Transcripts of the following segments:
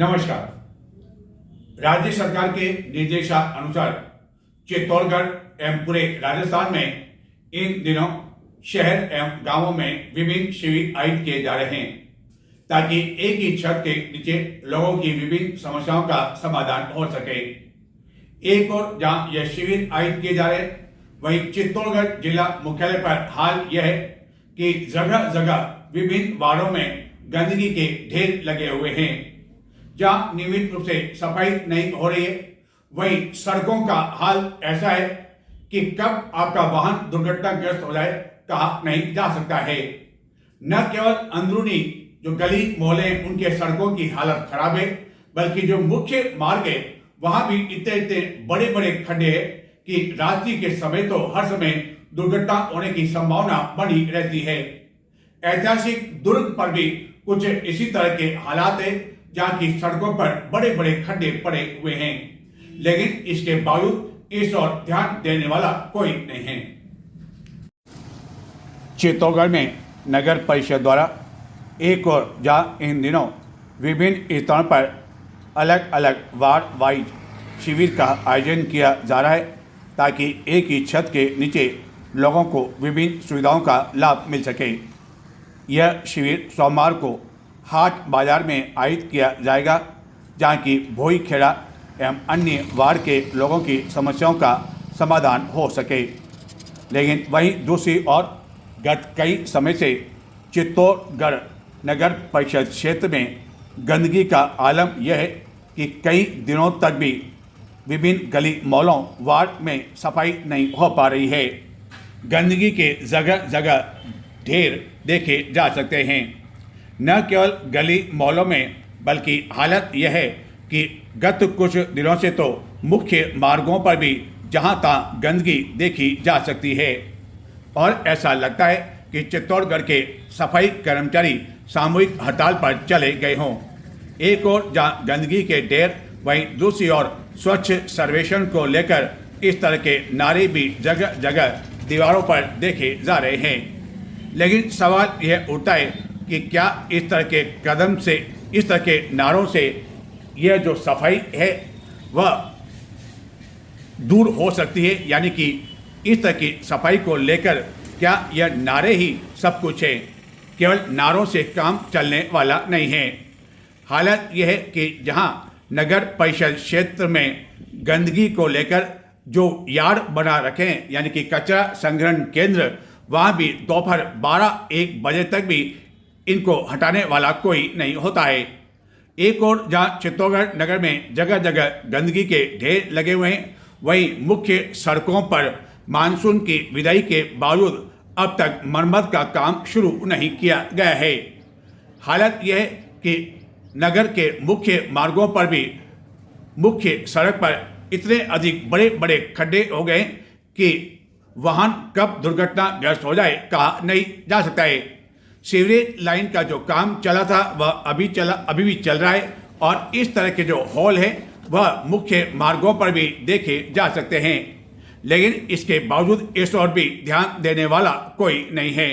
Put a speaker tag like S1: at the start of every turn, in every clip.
S1: नमस्कार। राज्य सरकार के निर्देशानुसार चित्तौड़गढ़ एवं पूरे राजस्थान में इन दिनों शहर एवं गांवों में विभिन्न शिविर आयोजित किए जा रहे हैं ताकि एक ही छत के नीचे लोगों की विभिन्न समस्याओं का समाधान हो सके। एक और जहां यह शिविर आयोजित किए जा रहे हैं, वहीं चित्तौड़गढ़ जिला मुख्यालय पर हाल यह है कि जगह जगह विभिन्न वार्डों में गंदगी के ढेर लगे हुए हैं। जहां नियमित रूप से सफाई नहीं हो रही है, वहीं सड़कों का हाल ऐसा है कि कब आपका वाहन दुर्घटनाग्रस्त हो जाए कहा नहीं जा सकता है। न केवल अंदरूनी जो गली मोहल्ले हैं उनके सड़कों की हालत खराब है, बल्कि जो मुख्य मार्ग है वहां भी इतने इतने बड़े बड़े खड्डे हैं कि रात्रि के समय तो हर समय दुर्घटना होने की संभावना बनी रहती है। ऐतिहासिक दुर्ग पर भी कुछ इसी तरह के हालात है जहां की सड़कों पर बड़े बड़े खड्डे पड़े हुए हैं, लेकिन इसके बावजूद इस ओर ध्यान देने वाला कोई नहीं है। चित्तौड़गढ़ में नगर परिषद द्वारा एक और जहां इन दिनों विभिन्न स्थानों पर अलग अलग वार्ड वाइज शिविर का आयोजन किया जा रहा है ताकि एक ही छत के नीचे लोगों को विभिन्न सुविधाओं का लाभ मिल सके। यह शिविर सोमवार को हाट बाजार में आयोजित किया जाएगा, जहां की भोई खेड़ा एवं अन्य वार्ड के लोगों की समस्याओं का समाधान हो सके। लेकिन वहीं दूसरी ओर गत कई समय से चित्तौड़गढ़ नगर परिषद क्षेत्र में गंदगी का आलम यह है कि कई दिनों तक भी विभिन्न गली मोहल्लों वार्ड में सफाई नहीं हो पा रही है। गंदगी के जगह जगह ढेर देखे जा सकते हैं। न केवल गली मोहल्लों में, बल्कि हालत यह है कि गत कुछ दिनों से तो मुख्य मार्गों पर भी जहां तहां गंदगी देखी जा सकती है और ऐसा लगता है कि चित्तौड़गढ़ के सफाई कर्मचारी सामूहिक हड़ताल पर चले गए हों। एक और जहां गंदगी के ढेर, वहीं दूसरी ओर स्वच्छ सर्वेक्षण को लेकर इस तरह के नारे भी जगह जगह दीवारों पर देखे जा रहे हैं। लेकिन सवाल यह उठता है कि क्या इस तरह के कदम से, इस तरह के नारों से यह जो सफाई है वह दूर हो सकती है, यानी कि इस तरह की सफाई को लेकर क्या यह नारे ही सब कुछ है? केवल नारों से काम चलने वाला नहीं है। हालत यह है कि जहां नगर परिषद क्षेत्र में गंदगी को लेकर जो यार्ड बना रखे हैं, यानी कि कचरा संग्रहण केंद्र, वहाँ भी दोपहर 12-1 बजे तक भी इनको हटाने वाला कोई नहीं होता है। एक और जहाँ चित्तौड़गढ़ नगर में जगह जगह गंदगी के ढेर लगे हुए हैं, वहीं मुख्य सड़कों पर मानसून की विदाई के बावजूद अब तक मरम्मत का काम शुरू नहीं किया गया है। हालत यह है कि नगर के मुख्य मार्गों पर भी मुख्य सड़क पर इतने अधिक बड़े बड़े खड्डे हो गए कि वाहन कब दुर्घटनाग्रस्त हो जाए कहा नहीं जा सकता है। सीवरेज लाइन का जो काम चला था वह अभी भी चल रहा है और इस तरह के जो हॉल है वह मुख्य मार्गों पर भी देखे जा सकते हैं, लेकिन इसके बावजूद इस ओर भी ध्यान देने वाला कोई नहीं है।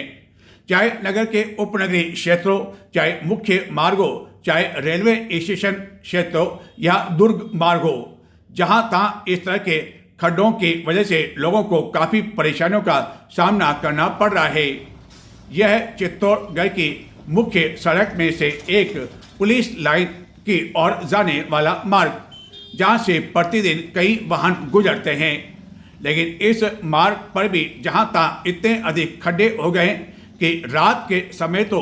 S1: चाहे नगर के उपनगरीय क्षेत्रों, चाहे मुख्य मार्ग हो, चाहे रेलवे स्टेशन क्षेत्र हो या दुर्ग मार्ग हो, जहाँ तहाँ इस तरह के खड्डों की वजह से लोगों को काफ़ी परेशानियों का सामना करना पड़ रहा है। यह चित्तौड़गढ़ की मुख्य सड़क में से एक पुलिस लाइन की ओर जाने वाला मार्ग, जहां से प्रतिदिन कई वाहन गुजरते हैं, लेकिन इस मार्ग पर भी जहां तहां इतने अधिक खड्डे हो गए कि रात के समय तो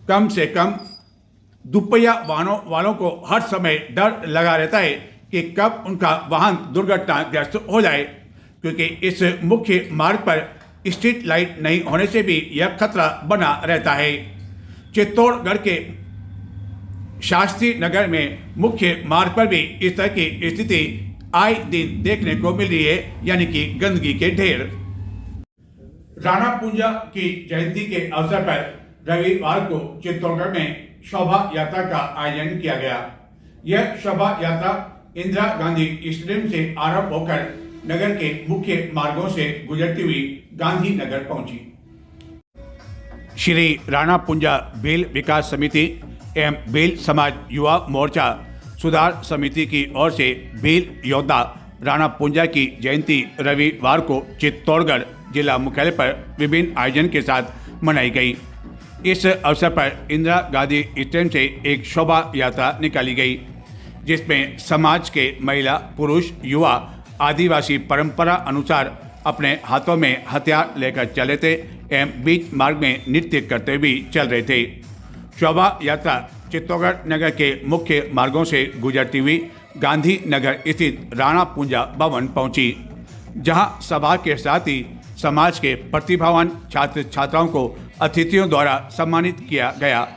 S1: कम से कम दुपहिया वाहनों वालों को हर समय डर लगा रहता है कि कब उनका वाहन दुर्घटनाग्रस्त हो जाए, क्योंकि इस मुख्य मार्ग पर स्ट्रीट लाइट नहीं होने से भी यह खतरा बना रहता है। चित्तौड़गढ़ के शास्त्री नगर में मुख्य मार्ग पर भी इस तरह की स्थिति आए दिन देखने को मिल रही है, यानी कि गंदगी के ढेर। राणा पूंजा की जयंती के अवसर पर रविवार को चित्तौड़गढ़ में शोभा यात्रा का आयोजन किया गया। यह शोभा यात्रा इंदिरा गांधी स्टेडियम से आरंभ होकर नगर के मुख्य मार्गों से गुजरती हुई गांधी नगर पहुंची। श्री राणा पूंजा भील विकास समिति एवं भील समाज युवा मोर्चा सुधार समिति की ओर से वीर योद्धा राणा पुंजा की जयंती रविवार को चित्तौड़गढ़ जिला मुख्यालय पर विभिन्न आयोजन के साथ मनाई गई। इस अवसर पर इंदिरा गांधी स्टेडियम से एक शोभा यात्रा निकाली गई, जिसमें समाज के महिला, पुरुष, युवा, आदिवासी परंपरा अनुसार अपने हाथों में हथियार लेकर चले थे एवं बीच मार्ग में नृत्य करते हुए चल रहे थे। शोभा यात्रा चित्तौड़गढ़ नगर के मुख्य मार्गों से गुजरती हुई गांधी नगर स्थित राणा पुंजा भवन पहुंची, जहां सभा के साथ ही समाज के प्रतिभावान छात्र छात्राओं को अतिथियों द्वारा सम्मानित किया गया।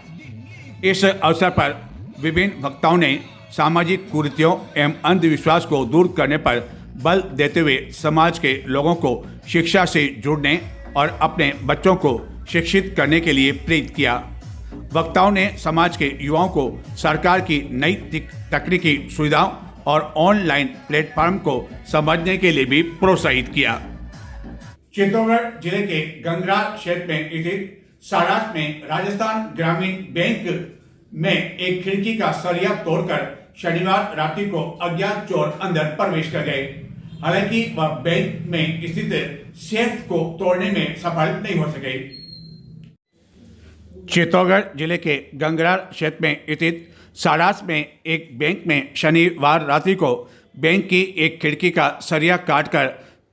S1: इस अवसर पर विभिन्न वक्ताओं ने सामाजिक कुरीतियों एवं अंधविश्वास को दूर करने पर बल देते हुए समाज के लोगों को शिक्षा से जुड़ने और अपने बच्चों को शिक्षित करने के लिए प्रेरित किया। वक्ताओं ने समाज के युवाओं को सरकार की नई तकनीकी सुविधाओं और ऑनलाइन प्लेटफॉर्म को समझने के लिए भी प्रोत्साहित किया। चित्तौड़गढ़ जिले के गंगरार क्षेत्र में स्थित सारास में राजस्थान ग्रामीण बैंक में एक खिड़की का सरिया तोड़कर शनिवार रात्रि को अज्ञात चोर अंदर प्रवेश कर गए। हालांकि वह बैंक में स्थित सेफ को तोड़ने में सफल नहीं हो सके। चित्तौड़गढ़ जिले के गंगरार क्षेत्र में स्थित सारास में एक बैंक में शनिवार रात्रि को बैंक की एक खिड़की का सरिया काटकर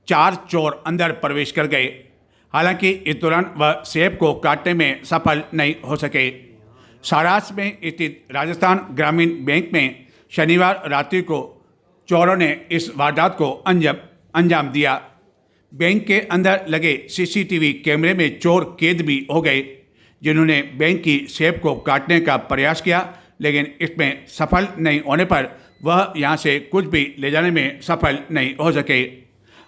S1: 4 चोर अंदर प्रवेश कर गए। हालांकि इस दौरान वह सेफ को काटने में सफल नहीं हो सके। सारास में स्थित राजस्थान ग्रामीण बैंक में शनिवार रात्रि को चोरों ने इस वारदात को अंजाम दिया। बैंक के अंदर लगे सीसीटीवी कैमरे में चोर कैद भी हो गए, जिन्होंने बैंक की सेफ को काटने का प्रयास किया, लेकिन इसमें सफल नहीं होने पर वह यहां से कुछ भी ले जाने में सफल नहीं हो सके।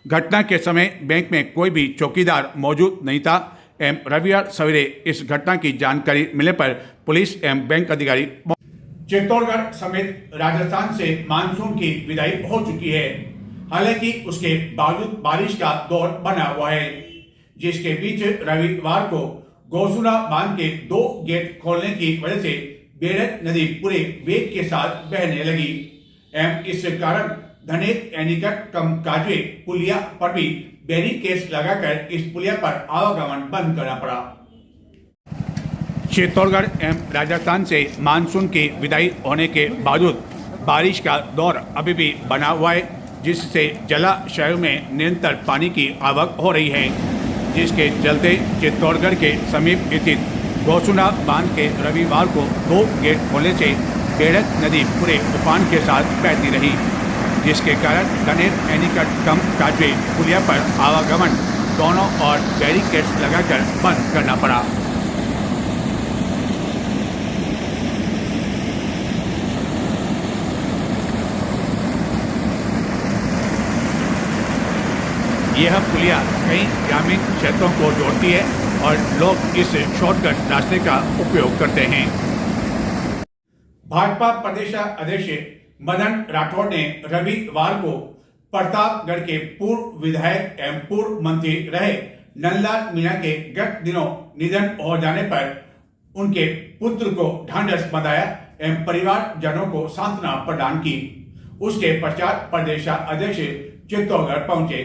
S1: घटना के समय बैंक में कोई भी चौकीदार मौजूद नहीं था एवं रविवार सवेरे इस घटना की जानकारी मिलने पर पुलिस एवं बैंक अधिकारी। चित्तौड़गढ़ समेत राजस्थान से मानसून की विदाई हो चुकी है। हालांकि उसके बावजूद बारिश का दौर बना हुआ है, जिसके बीच रविवार को गौसुना बांध के 2 गेट खोलने की वजह से बेड़क नदी पूरे वेग के साथ बहने लगी एवं इस कारण धनेत एनीकट कम काजवे पुलिया पर भी बैरिकेड्स लगाकर इस पुलिया पर आवागमन बंद करना पड़ा। चित्तौड़गढ़ एवं राजस्थान से मानसून की विदाई होने के बावजूद बारिश का दौर अभी भी बना हुआ है, जिससे जलाशयों में निरंतर पानी की आवक हो रही है, जिसके चलते चित्तौड़गढ़ के समीप स्थित गौसुना बांध के रविवार को 2 गेट खोलने से बेड़क नदी पूरे उफान के साथ बहती रही, जिसके कारण धनेत एनीकट कम काजवे पुलिया पर आवागमन दोनों और बैरिकेड्स लगाकर बंद करना पड़ा। यह पुलिया कई ग्रामीण क्षेत्रों को जोड़ती है और लोग इस शॉर्टकट रास्ते का उपयोग करते हैं। भाजपा प्रदेश अध्यक्ष मदन राठौड़ ने रविवार को प्रतापगढ़ के पूर्व विधायक एवं पूर्व मंत्री रहे नंदलाल मीणा के गत दिनों निधन हो जाने पर उनके पुत्र को ढांढस बंधाया एवं परिवारजनों को सांत्वना प्रदान की। उसके पश्चात प्रदेश अध्यक्ष चित्तौड़गढ़ पहुंचे।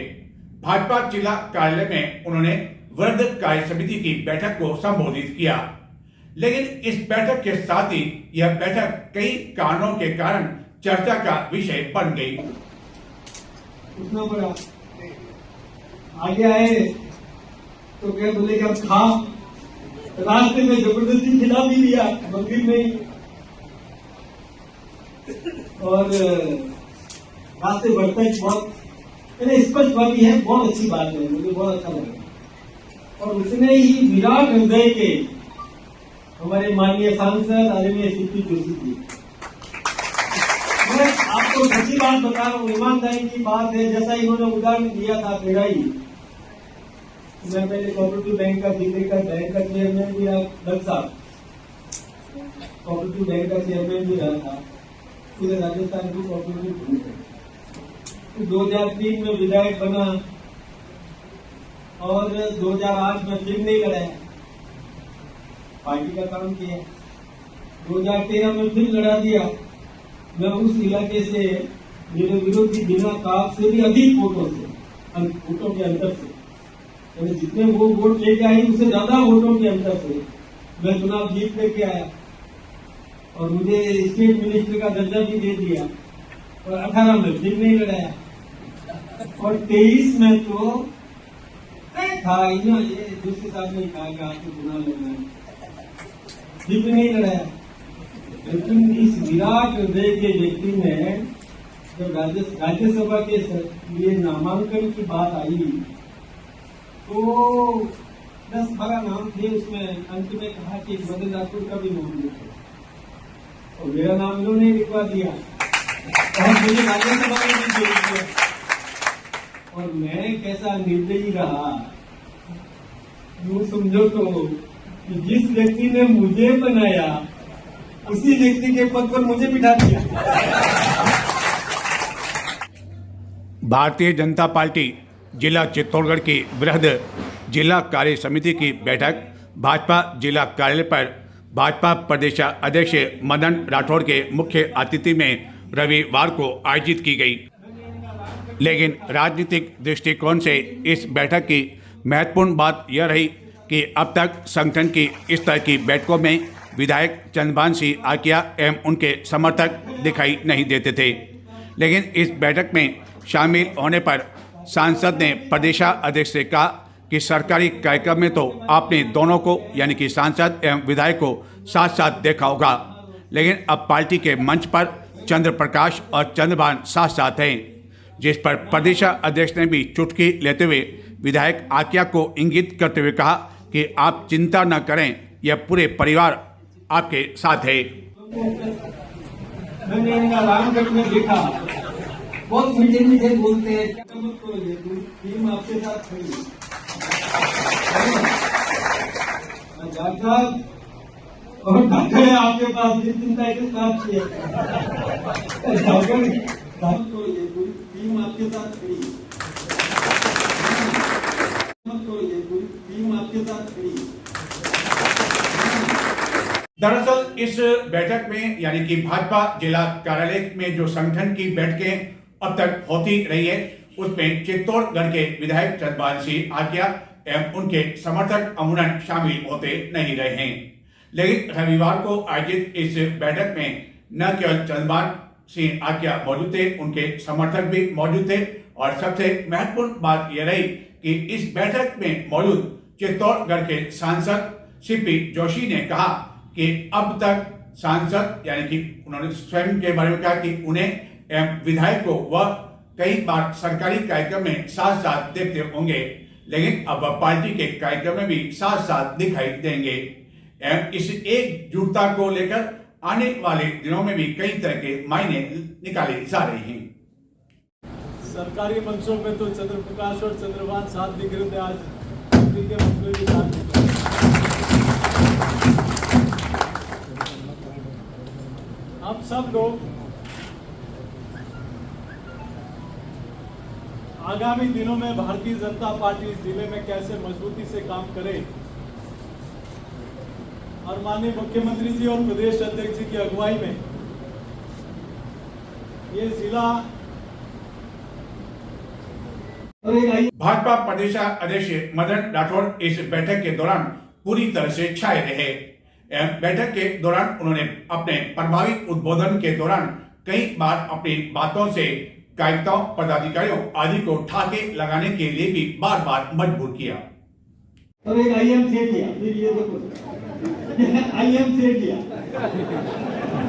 S1: भाजपा जिला कार्यालय में उन्होंने वृद्ध कार्य समिति की बैठक को संबोधित किया, लेकिन इस बैठक के साथ ही यह बैठक कई कारणों के कारण चर्चा का विषय बन गई।
S2: आगे आए तो क्या बोले कि खा रास्ते में जबरदस्ती खिला भी दिया मंदिर में, और रास्ते बढ़ते ही बहुत स्पष्टवादी है, बहुत अच्छी बात है, मुझे बहुत अच्छा लगा। और उसने ही विराट हृदय के हमारे माननीय सांसद आदरणीय सीपी जोशी जी, मैं आपको सच्ची बात बता रहा हूँ, ईमानदारी की बात है। जैसा इन्होंने उदाहरण दिया था पेड़ाई, मैं पहले कोऑपरेटिव बैंक का दिल्ली का बैंक का चेयरमैन भी रहा, 10 साल कोऑपरेटिव बैंक का चेयरमैन भी रहा था, पूरे राजस्थान की कोऑपरेटिव बैंक है। 2003 में विधायक बना और 2008 में फिर नहीं लड़ा, पार्टी का काम किया। 2013 में फिर लड़ा दिया, मैं उस इलाके से मेरे विरोधी बिना काप से भी अधिक वोटों से, वोटों के अंतर से, यानी जितने वो वोट लेके आई उससे ज्यादा वोटों के अंतर से मैं चुनाव जीत लेके आया और मुझे स्टेट मिनिस्टर का दर्जा भी दे दिया और 18 में फिर नहीं लड़ाया और 23 में तो था ही ना, ये दूसरे साथ नहीं कहा कि आपको चुनाव लड़ना है, फिर नहीं लड़ाया। लेकिन इस विराट हृदय के व्यक्ति ने जब राज्यसभा के लिए नामांकन की बात आई तो 10-12 नाम थे, उसमें अंत में कहा कि मदन राठौर का भी नाम लिखो और मेरा नाम इन्होंने लिखवा दिया और मुझे राज्यसभा में भी जोड़ दिया और मैं कैसा निर्दयी रहा, यूं समझो तो कि जिस व्यक्ति ने मुझे बनाया उसी व्यक्ति के पद पर मुझे बिठा दिया।
S1: भारतीय जनता पार्टी जिला चित्तौड़गढ़ की वृहद जिला कार्य समिति की बैठक भाजपा जिला कार्यालय पर भाजपा प्रदेश अध्यक्ष मदन राठौड़ के मुख्य अतिथि में रविवार को आयोजित की गई। लेकिन राजनीतिक दृष्टिकोण से इस बैठक की महत्वपूर्ण बात यह रही कि अब तक संगठन की इस तरह की बैठकों में विधायक चंद्रभान सिंह आकिया एवं उनके समर्थक दिखाई नहीं देते थे। लेकिन इस बैठक में शामिल होने पर सांसद ने प्रदेशाध्यक्ष से कहा कि सरकारी कार्यक्रम में तो आपने दोनों को यानी कि सांसद एवं विधायक को साथ साथ देखा होगा, लेकिन अब पार्टी के मंच पर चंद्र प्रकाश और चंद्रभान साथ साथ हैं, जिस पर प्रदेशाध्यक्ष ने भी चुटकी लेते हुए विधायक आकिया को इंगित करते हुए कहा कि आप चिंता न करें, यह पूरे परिवार आपके साथ है।
S2: मैंने इनका रामगढ़ में देखा, बहुत मीठे मीठे बोलते हैं, टीम आपके साथ खड़ी है। और डॉक्टर आपके पास भी चिंता के साथ टीम आपके साथ खड़ी है, टीम आपके साथ खड़ी है।
S1: दरअसल इस बैठक में यानी कि भाजपा जिला कार्यालय में जो संगठन की बैठकें अब तक होती रही है उसमें चित्तौड़गढ़ के विधायक चंद्रभान सिंह आकिया एवं उनके समर्थक अमूमन शामिल होते नहीं रहे हैं। लेकिन रविवार को आयोजित इस बैठक में न केवल चंद्रभान सिंह आकिया मौजूद थे, उनके समर्थक भी मौजूद थे और सबसे महत्वपूर्ण बात यह रही कि इस बैठक में मौजूद चित्तौड़गढ़ के सांसद सीपी जोशी ने कहा कि अब तक सांसद यानी कि उन्होंने स्वयं के बारे में कहा कि उन्हें एवं विधायक को वह कई बार सरकारी कार्यक्रम में साथ साथ देखते होंगे, लेकिन अब वह पार्टी के कार्यक्रम में भी साथ साथ दिखाई देंगे एवं इस एकजुटता को लेकर आने वाले दिनों में भी कई तरह के मायने निकाले जा रहे हैं।
S3: सरकारी मंचों पे तो चंद्र प्रकाश और चंद्रभान साथ दिख रहे थे, आज के मंच में भी साथ दिख रहे। आप सब लोग आगामी दिनों में भारतीय जनता पार्टी इस जिले में कैसे मजबूती से काम करे और माननीय मुख्यमंत्री जी और प्रदेश अध्यक्ष जी की अगुवाई में ये जिला
S1: भाजपा प्रदेश अध्यक्ष मदन राठौड़ इस बैठक के दौरान पूरी तरह से छाए रहे। बैठक के दौरान उन्होंने अपने प्रभावी उद्बोधन के दौरान कई बार अपनी बातों से कार्यकर्ताओं पदाधिकारियों आदि को ठाके लगाने के लिए भी बार बार मजबूर किया।
S2: और एक आईएम से किया, फिर ये देखो आईएम से किया,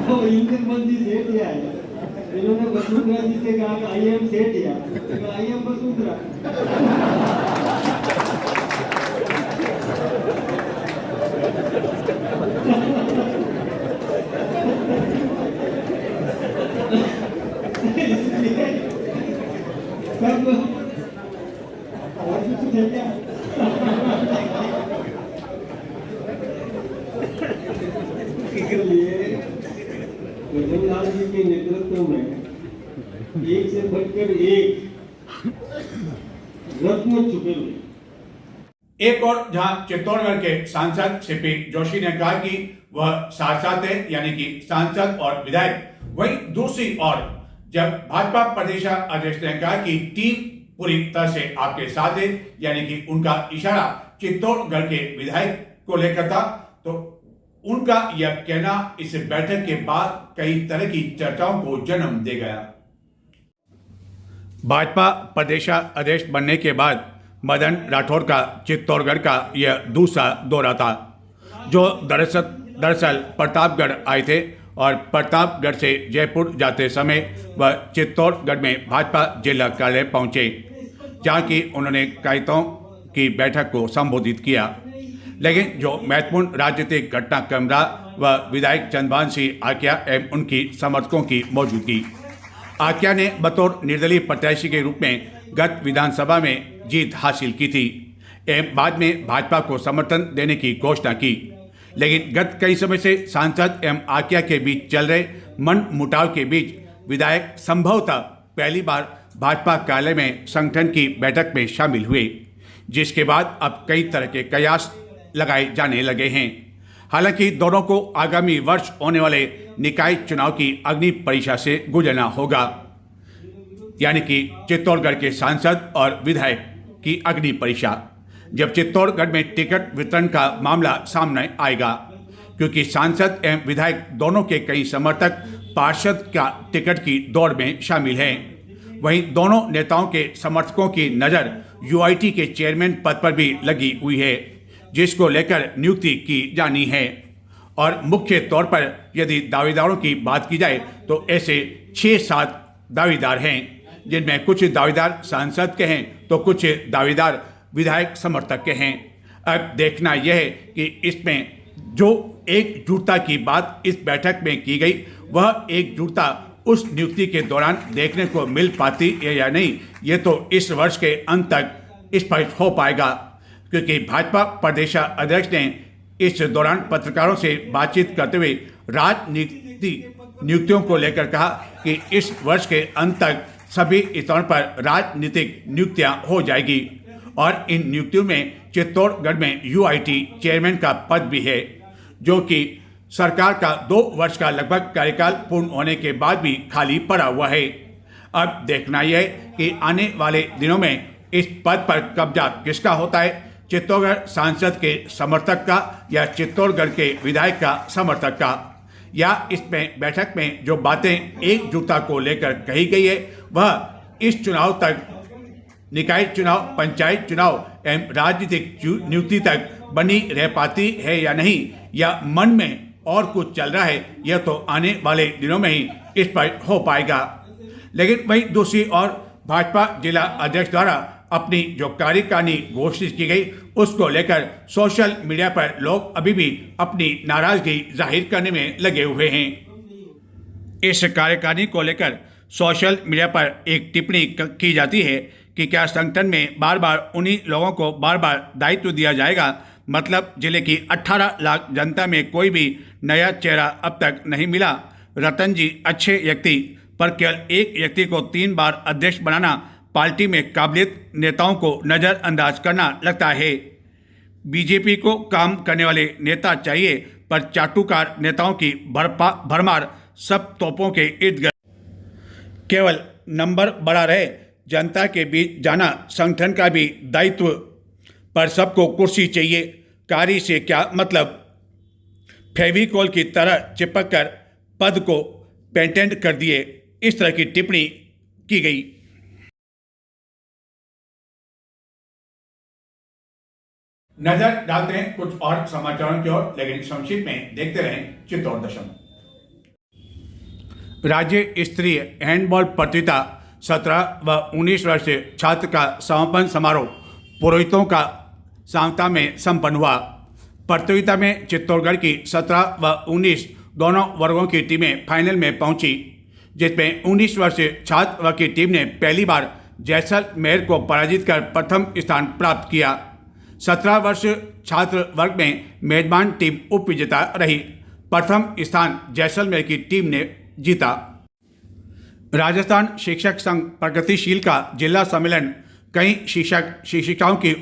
S2: तो इंद्र मंत्री से किया है, इन्होंने वसुंधरा जी से कहा कि आईएम से किया, तो आईएम वसुंधरा। और कुछ है क्या? इसलिए गजनलाल जी के नेतृत्व में एक से बढ़कर एक रत्न छुपे हुए।
S1: एक और जहां चित्तौड़गढ़ के सांसद सीपी जोशी ने कहा कि वह साथ साथ है, यानी कि सांसद और विधायक, वहीं दूसरी ओर जब भाजपा प्रदेश अध्यक्ष ने कहा कि टीम पूरी तरह से आपके साथ है, यानी कि उनका इशारा चित्तौड़गढ़ के विधायक को लेकर था, तो उनका यह कहना इस बैठक के बाद कई तरह की चर्चाओं को जन्म दे गया। भाजपा प्रदेश अध्यक्ष बनने के बाद मदन राठौर का चित्तौड़गढ़ का यह दूसरा दौरा था, जो दरअसल प्रतापगढ़ आए थे और प्रतापगढ़ से जयपुर जाते समय वह चित्तौड़गढ़ में भाजपा जिला कार्यालय पहुंचे, जहां की उन्होंने कायदों की बैठक को संबोधित किया। लेकिन जो महत्वपूर्ण राजनीतिक घटनाक्रम रहा वह विधायक चंद्रभान सिंह आक्या एवं उनकी समर्थकों की मौजूदगी। आक्या ने बतौर निर्दलीय प्रत्याशी के रूप में गत विधानसभा में जीत हासिल की थी एवं बाद में भाजपा को समर्थन देने की घोषणा की। लेकिन गत कई समय से सांसद एवं आक्या के बीच चल रहे मन मुटाव के बीच विधायक संभवतः पहली बार भाजपा कार्यालय में संगठन की बैठक में शामिल हुए, जिसके बाद अब कई तरह के कयास लगाए जाने लगे हैं। हालांकि दोनों को आगामी वर्ष होने वाले निकाय चुनाव की अग्नि परीक्षा से गुजरना होगा, यानी कि चित्तौड़गढ़ के सांसद और विधायक की अग्नि परीक्षा, जब चित्तौड़गढ़ में टिकट वितरण का मामला सामने आएगा, क्योंकि सांसद एवं विधायक दोनों के कई समर्थक पार्षद का टिकट की दौड़ में शामिल हैं। वहीं दोनों नेताओं के समर्थकों की नज़र यूआईटी के चेयरमैन पद पर भी लगी हुई है, जिसको लेकर नियुक्ति की जानी है। और मुख्य तौर पर यदि दावेदारों की बात की जाए तो ऐसे 6-7 दावेदार हैं, जिनमें कुछ दावेदार सांसद के हैं तो कुछ दावेदार विधायक समर्थक के हैं। अब देखना यह है कि इसमें जो एकजुटता की बात इस बैठक में की गई, वह एकजुटता उस नियुक्ति के दौरान देखने को मिल पाती है या नहीं, ये तो इस वर्ष के अंत तक स्पष्ट हो पाएगा, क्योंकि भाजपा प्रदेश अध्यक्ष ने इस दौरान पत्रकारों से बातचीत करते हुए राजनीतिक नियुक्तियों को लेकर कहा कि इस वर्ष के अंत तक सभी स्तरों पर राजनीतिक नियुक्तियां हो जाएगी और इन नियुक्तियों में चित्तौड़गढ़ में यूआईटी चेयरमैन का पद भी है, जो कि सरकार का 2 वर्ष का लगभग कार्यकाल पूर्ण होने के बाद भी खाली पड़ा हुआ है। अब देखना यह है कि आने वाले दिनों में इस पद पर कब्जा किसका होता है, चित्तौड़गढ़ सांसद के समर्थक का या चित्तौड़गढ़ के विधायक का समर्थक का, या इसमें बैठक में जो बातें एकजुटता को लेकर कही गई है वह इस चुनाव तक, निकाय चुनाव, पंचायत चुनाव एवं राजनीतिक नियुक्ति तक बनी रह पाती है या नहीं, या मन में और कुछ चल रहा है, यह तो आने वाले दिनों में ही स्पष्ट हो पाएगा। लेकिन वहीं दूसरी ओर भाजपा जिला अध्यक्ष द्वारा अपनी जो कार्यकारिणी घोषित की गई, उसको लेकर सोशल मीडिया पर लोग अभी भी अपनी नाराजगी जाहिर करने में लगे हुए हैं। इस कार्यकारिणी को लेकर सोशल मीडिया पर एक टिप्पणी की जाती है कि क्या संगठन में बार बार उन्हीं लोगों को बार बार दायित्व दिया जाएगा, मतलब जिले की 18 लाख जनता में कोई भी नया चेहरा अब तक नहीं मिला। रतन जी अच्छे व्यक्ति, पर केवल एक व्यक्ति को 3 बार अध्यक्ष बनाना पार्टी में काबिलियत नेताओं को नज़रअंदाज करना लगता है। बीजेपी को काम करने वाले नेता चाहिए, पर चाटुकार नेताओं की भरमार सब तोपों के इर्द गिर्द केवल नंबर बड़ा रहे, जनता के बीच जाना संगठन का भी दायित्व, पर सबको कुर्सी चाहिए, कार्य से क्या मतलब, फेविकॉल की तरह चिपक कर पद को पेटेंट कर दिए, इस तरह की टिप्पणी की गई। नजर डालते हैं कुछ और समाचारों की ओर, लेकिन संक्षिप्त में देखते रहें चित्तौड़ दशम। राज्य स्तरीय हैंडबॉल प्रतियोगिता 17 व 19 वर्षीय छात्र का समापन समारोह पुरोहितों का सांवता में संपन्न हुआ। प्रतियोगिता में चित्तौड़गढ़ की 17 व 19 दोनों वर्गों की टीमें फाइनल में पहुंची, जिसमें 19 वर्षीय छात्र वर्ग की टीम ने पहली बार जैसलमेर को पराजित कर प्रथम स्थान प्राप्त किया। 17 वर्ष छात्र वर्ग में मेजबान टीम उप विजेता रही। प्रथम स्थान जैसलमेर की टीम ने जीता। राजस्थान शिक्षक संघ प्रगतिशील का जिला सम्मेलन कई शिक्षक शिक्षिकाओं की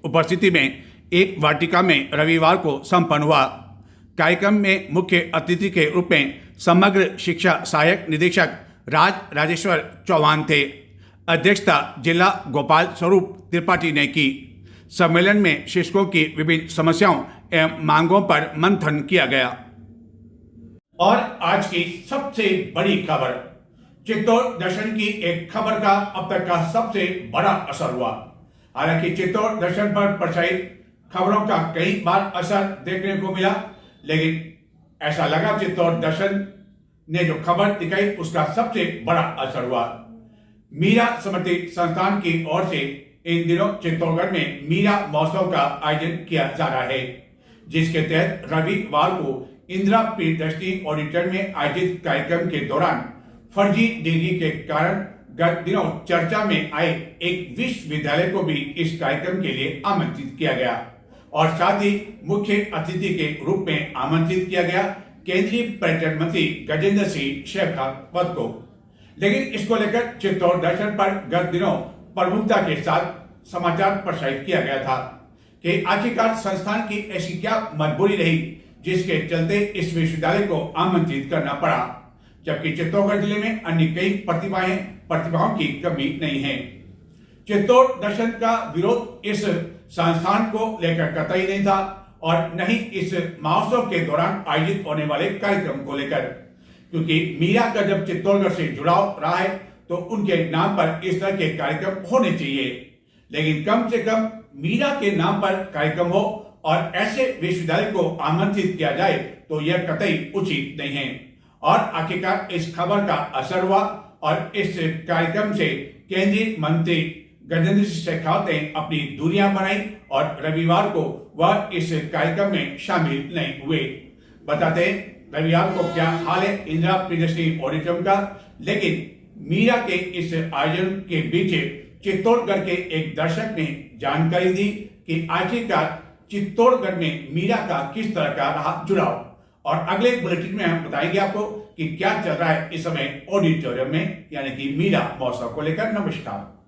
S1: उपस्थिति में एक वाटिका में रविवार को संपन्न हुआ। कार्यक्रम में मुख्य अतिथि के रूप में समग्र शिक्षा सहायक निदेशक राजेश्वर चौहान थे। अध्यक्षता जिला गोपाल स्वरूप त्रिपाठी ने की। सम्मेलन में शिक्षकों की विभिन्न समस्याओं एवं मांगों पर मंथन किया गया। और आज की सबसे बड़ी खबर, चित्तौड़ दर्शन की एक खबर का अब तक का सबसे बड़ा असर हुआ। हालांकि चित्तौड़ दर्शन पर प्रसारित खबरों का कई बार असर देखने को मिला, लेकिन ऐसा लगा चित्तौड़ दर्शन ने जो खबर दिखाई उसका सबसे बड़ा असर हुआ। मीरा स्मृति संस्थान की ओर से इन दिनों चित्तौड़गढ़ में मीरा महोत्सव का आयोजन किया जा रहा है, जिसके तहत रविवार को इंदिरा प्रियदर्शनी ऑडिटोरियम में आयोजित कार्यक्रम के दौरान फर्जी डिग्री के कारण गत दिनों चर्चा में आए एक विश्वविद्यालय को भी इस कार्यक्रम के लिए आमंत्रित किया गया और साथ ही मुख्य अतिथि के रूप में आमंत्रित किया गया केंद्रीय पर्यटन मंत्री गजेंद्र सिंह शेखावत को। लेकिन इसको लेकर चित्तौड़ दर्शन पर गत दिनों प्रमुखता के साथ समाचार प्रसारित किया गया था कि आखिरकार संस्थान की ऐसी क्या मजबूरी रही जिसके चलते इस विश्वविद्यालय को आमंत्रित करना पड़ा, जबकि चित्तौड़गढ़ जिले में अन्य कई प्रतिभाओं की कमी नहीं है। चित्तौड़ दर्शन का विरोध इस संस्थान को लेकर कतई नहीं था और न ही इस महोत्सव के दौरान आयोजित होने वाले कार्यक्रम को लेकर, क्योंकि मीरा का जब चित्तौड़गढ़ से जुड़ाव रहा है तो उनके नाम पर इस तरह के कार्यक्रम होने चाहिए, लेकिन कम से कम मीरा के नाम पर कार्यक्रम हो और ऐसे विश्वविद्यालय को आमंत्रित किया जाए तो यह कतई उचित नहीं है। और आखिरकार इस खबर का असर हुआ और इस कार्यक्रम से केंद्रीय मंत्री गजेंद्र सिंह शेखावत ने अपनी दूरियां बनाई और रविवार को वह इस कार्यक्रम में शामिल नहीं हुए। बताते रविवार को क्या हाल है इंदिरा प्रियदर्शनी ऑडिटोरियम का, लेकिन मीरा के इस आयोजन के बीच चित्तौड़गढ़ के एक दर्शक ने जानकारी दी कि आखिरकार चित्तौड़गढ़ में मीरा का किस तरह का रहा जुड़ाव। और अगले बुलेटिन में हम बताएंगे आपको कि क्या चल रहा है इस समय ऑडिटोरियम में, यानी कि मीरा महोत्सव को लेकर। नमस्कार।